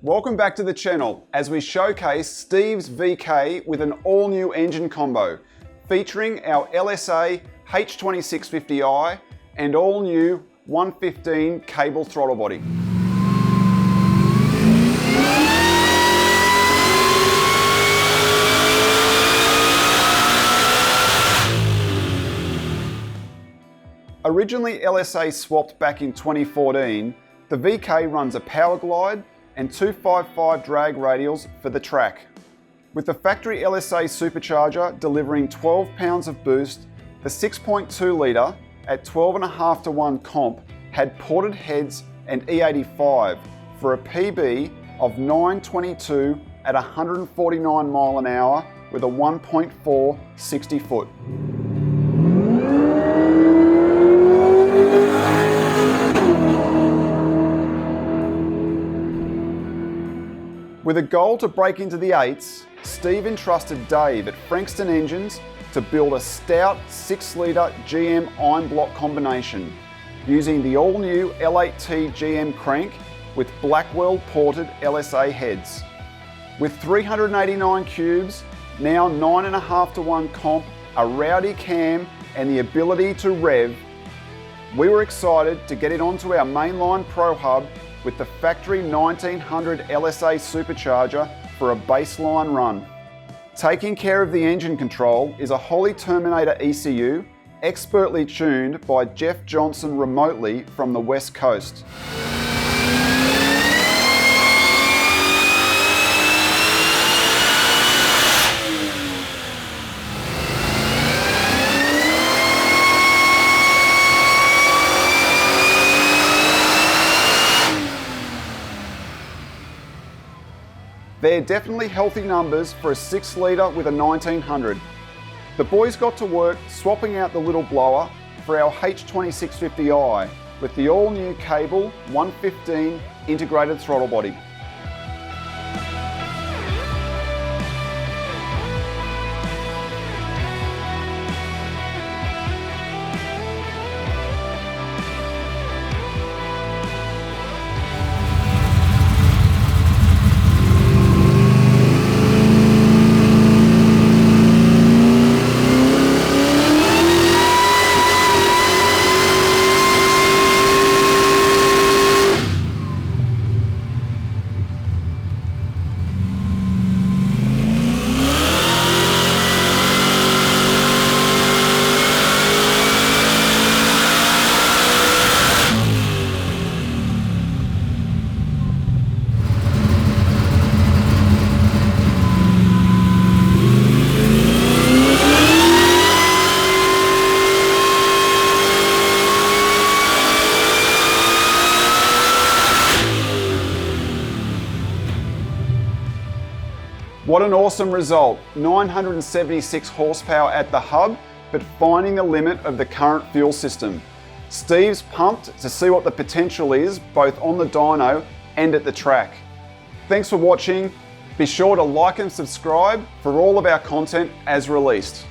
Welcome back to the channel as we showcase Steve's VK with an all-new engine combo featuring our LSA-H2650i and all-new 115 cable throttle body. Originally LSA swapped back in 2014, the VK runs a power glide and 255 drag radials for the track. With the factory LSA Supercharger delivering 12 pounds of boost, the 6.2 litre at 12.5 to 1 comp had ported heads and E85 for a PB of 922 at 149 mile an hour with a 1.4 60 foot. With a goal to break into the 8s, Steve entrusted Dave at Frankston Engines to build a stout 6-litre GM iron block combination using the all-new L8T GM crank with Blackwell ported LSA heads. With 389 cubes, now 9.5 to 1 comp, a rowdy cam and the ability to rev, we were excited to get it onto our Mainline ProHub with the factory 1900 LSA Supercharger for a baseline run. Taking care of the engine control is a Holy Terminator ECU, expertly tuned by Jeff Johnson remotely from the West Coast. They're definitely healthy numbers for a 6-litre with a 1900. The boys got to work swapping out the little blower for our H2650i with the all-new cable 115 integrated throttle body. What an awesome result, 976 horsepower at the hub, but finding the limit of the current fuel system. Steve's pumped to see what the potential is, both on the dyno and at the track. Thanks for watching. Be sure to like and subscribe for all of our content as released.